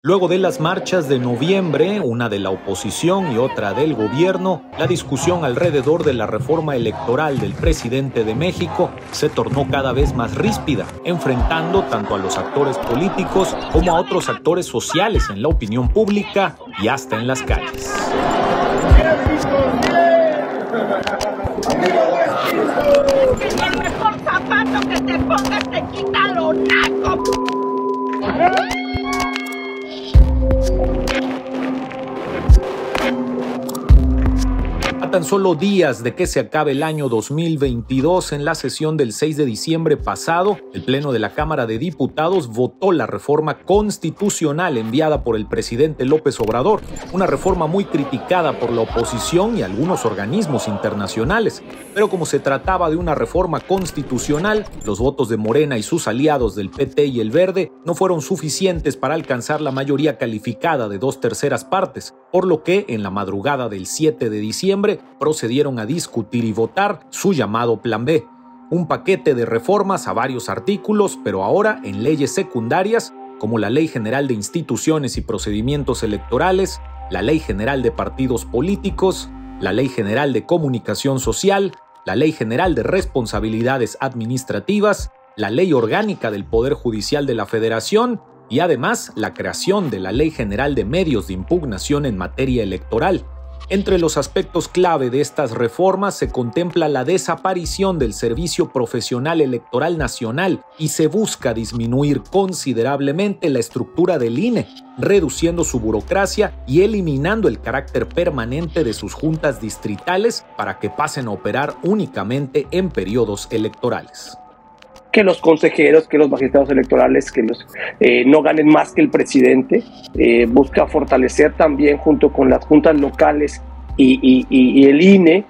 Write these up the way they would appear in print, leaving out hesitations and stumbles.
Luego de las marchas de noviembre, una de la oposición y otra del gobierno, la discusión alrededor de la reforma electoral del presidente de México se tornó cada vez más ríspida, enfrentando tanto a los actores políticos como a otros actores sociales en la opinión pública y hasta en las calles. El mejor zapato que te pongas te quita lo naco. A tan solo días de que se acabe el año 2022, en la sesión del 6 de diciembre pasado, el Pleno de la Cámara de Diputados votó la reforma constitucional enviada por el presidente López Obrador, una reforma muy criticada por la oposición y algunos organismos internacionales. Pero como se trataba de una reforma constitucional, los votos de Morena y sus aliados del PT y el Verde no fueron suficientes para alcanzar la mayoría calificada de 2/3 partes, por lo que en la madrugada del 7 de diciembre procedieron a discutir y votar su llamado Plan B, un paquete de reformas a varios artículos, pero ahora en leyes secundarias como la Ley General de Instituciones y Procedimientos Electorales, la Ley General de Partidos Políticos, la Ley General de Comunicación Social, la Ley General de Responsabilidades Administrativas, la Ley Orgánica del Poder Judicial de la Federación y además la creación de la Ley General de Medios de Impugnación en materia electoral. Entre los aspectos clave de estas reformas se contempla la desaparición del Servicio Profesional Electoral Nacional y se busca disminuir considerablemente la estructura del INE, reduciendo su burocracia y eliminando el carácter permanente de sus juntas distritales para que pasen a operar únicamente en periodos electorales. Que los consejeros, que los magistrados electorales, que los no ganen más que el presidente. Busca fortalecer también junto con las juntas locales y el INE,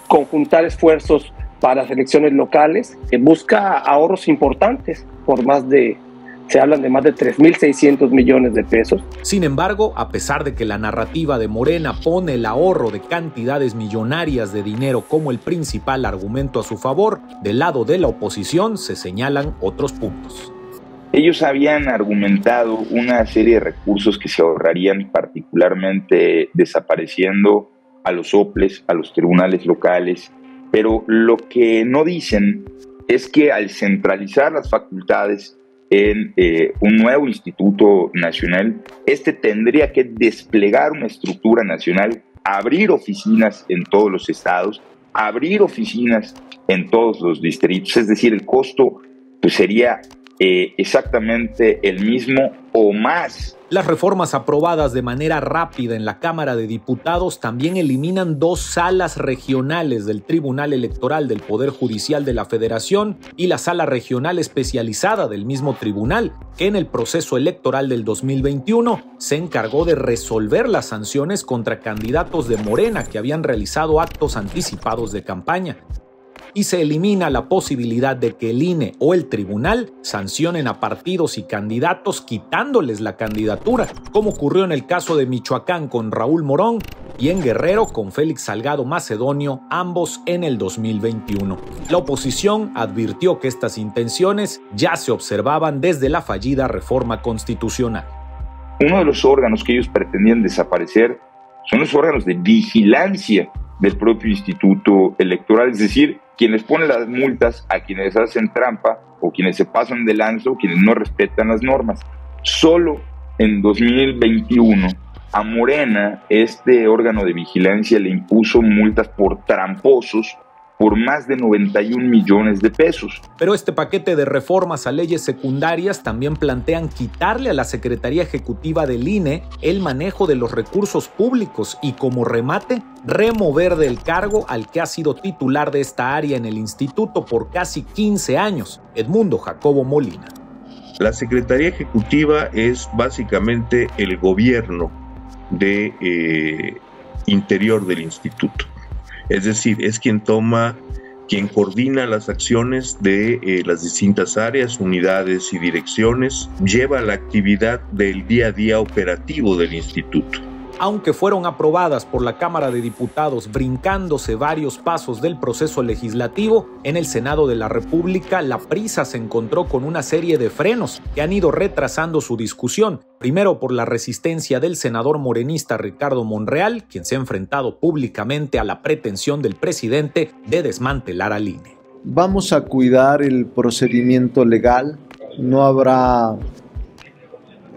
conjuntar esfuerzos para las elecciones locales. Busca ahorros importantes se hablan de más de 3.600 millones de pesos. Sin embargo, a pesar de que la narrativa de Morena pone el ahorro de cantidades millonarias de dinero como el principal argumento a su favor, del lado de la oposición se señalan otros puntos. Ellos habían argumentado una serie de recursos que se ahorrarían, particularmente desapareciendo a los OPLES, a los tribunales locales, pero lo que no dicen es que al centralizar las facultades en un nuevo instituto nacional, tendría que desplegar una estructura nacional, abrir oficinas en todos los estados, abrir oficinas en todos los distritos, es decir, el costo pues sería exactamente el mismo o más. Las reformas aprobadas de manera rápida en la Cámara de Diputados también eliminan 2 salas regionales del Tribunal Electoral del Poder Judicial de la Federación y la sala regional especializada del mismo tribunal, que en el proceso electoral del 2021 se encargó de resolver las sanciones contra candidatos de Morena que habían realizado actos anticipados de campaña. Y se elimina la posibilidad de que el INE o el tribunal sancionen a partidos y candidatos quitándoles la candidatura, como ocurrió en el caso de Michoacán con Raúl Morón y en Guerrero con Félix Salgado Macedonio, ambos en el 2021. La oposición advirtió que estas intenciones ya se observaban desde la fallida reforma constitucional. Uno de los órganos que ellos pretendían desaparecer son los órganos de vigilancia del propio Instituto Electoral, es decir, quienes ponen las multas a quienes hacen trampa o quienes se pasan de lanza o quienes no respetan las normas. Solo en 2021 a Morena este órgano de vigilancia le impuso multas por tramposos por más de 91 millones de pesos. Pero este paquete de reformas a leyes secundarias también plantean quitarle a la Secretaría Ejecutiva del INE el manejo de los recursos públicos y, como remate, remover del cargo al que ha sido titular de esta área en el instituto por casi 15 años, Edmundo Jacobo Molina. La Secretaría Ejecutiva es básicamente el gobierno de interior del instituto. Es decir, es quien coordina las acciones de las distintas áreas, unidades y direcciones, lleva la actividad del día a día operativo del instituto. Aunque fueron aprobadas por la Cámara de Diputados brincándose varios pasos del proceso legislativo, en el Senado de la República la prisa se encontró con una serie de frenos que han ido retrasando su discusión, primero por la resistencia del senador morenista Ricardo Monreal, quien se ha enfrentado públicamente a la pretensión del presidente de desmantelar al INE. Vamos a cuidar el procedimiento legal, no habrá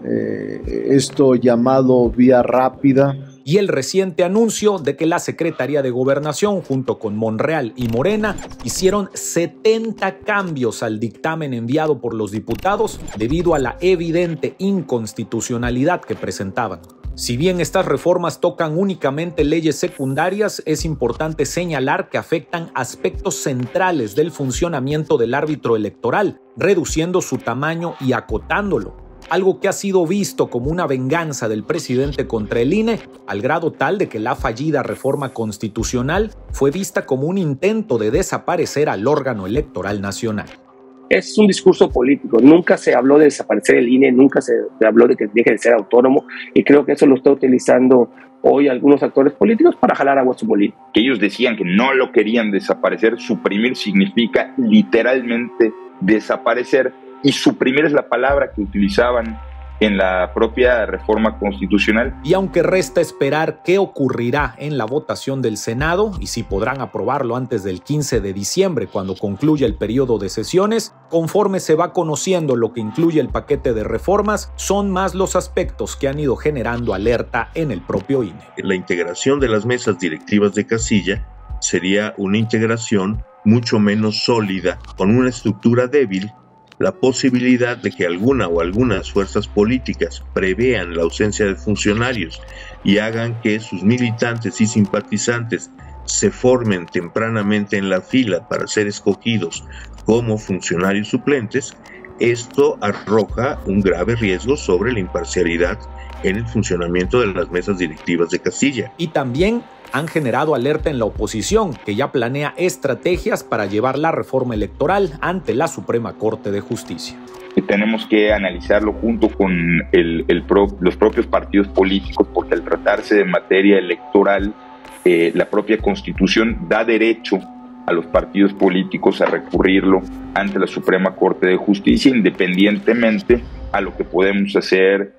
esto llamado vía rápida. Y el reciente anuncio de que la Secretaría de Gobernación, junto con Monreal y Morena, hicieron 70 cambios al dictamen enviado por los diputados debido a la evidente inconstitucionalidad que presentaban. Si bien estas reformas tocan únicamente leyes secundarias, es importante señalar que afectan aspectos centrales del funcionamiento del árbitro electoral, reduciendo su tamaño y acotándolo. Algo que ha sido visto como una venganza del presidente contra el INE, al grado tal de que la fallida reforma constitucional fue vista como un intento de desaparecer al órgano electoral nacional. Es un discurso político, nunca se habló de desaparecer el INE, nunca se habló de que deje de ser autónomo, y creo que eso lo está utilizando hoy algunos actores políticos para jalar agua a su molino. Que ellos decían que no lo querían desaparecer, suprimir significa literalmente desaparecer, y suprimir es la palabra que utilizaban en la propia reforma constitucional. Y aunque resta esperar qué ocurrirá en la votación del Senado y si podrán aprobarlo antes del 15 de diciembre cuando concluya el periodo de sesiones, conforme se va conociendo lo que incluye el paquete de reformas, son más los aspectos que han ido generando alerta en el propio INE. La integración de las mesas directivas de casilla sería una integración mucho menos sólida, con una estructura débil. La posibilidad de que alguna o algunas fuerzas políticas prevean la ausencia de funcionarios y hagan que sus militantes y simpatizantes se formen tempranamente en la fila para ser escogidos como funcionarios suplentes, esto arroja un grave riesgo sobre la imparcialidad en el funcionamiento de las mesas directivas de casilla. Y también han generado alerta en la oposición, que ya planea estrategias para llevar la reforma electoral ante la Suprema Corte de Justicia. Tenemos que analizarlo junto con los propios partidos políticos, porque al tratarse de materia electoral, la propia Constitución da derecho a los partidos políticos a recurrirlo ante la Suprema Corte de Justicia, independientemente a lo que podemos hacer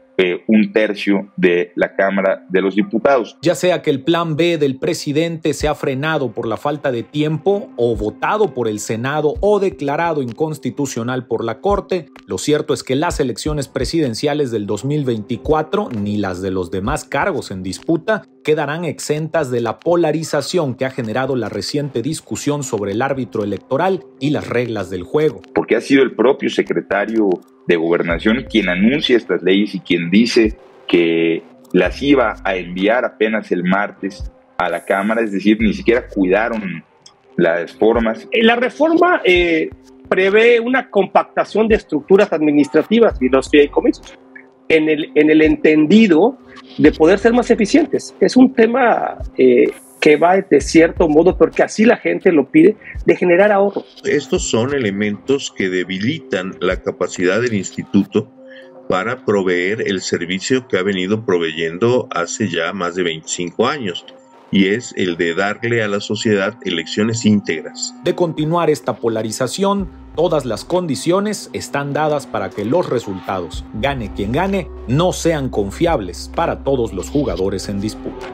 un tercio de la Cámara de los Diputados. Ya sea que el plan B del presidente sea frenado por la falta de tiempo o votado por el Senado o declarado inconstitucional por la Corte, lo cierto es que las elecciones presidenciales del 2024 ni las de los demás cargos en disputa quedarán exentas de la polarización que ha generado la reciente discusión sobre el árbitro electoral y las reglas del juego. Porque ha sido el propio secretario de Gobernación quien anuncia estas leyes y quien dice que las iba a enviar apenas el martes a la Cámara, es decir, ni siquiera cuidaron las formas. La reforma prevé una compactación de estructuras administrativas y los fideicomisos en el entendido de poder ser más eficientes. Es un tema que va de cierto modo, porque así la gente lo pide, de generar ahorro. Estos son elementos que debilitan la capacidad del instituto para proveer el servicio que ha venido proveyendo hace ya más de 25 años, y es el de darle a la sociedad elecciones íntegras. De continuar esta polarización, todas las condiciones están dadas para que los resultados, gane quien gane, no sean confiables para todos los jugadores en disputa.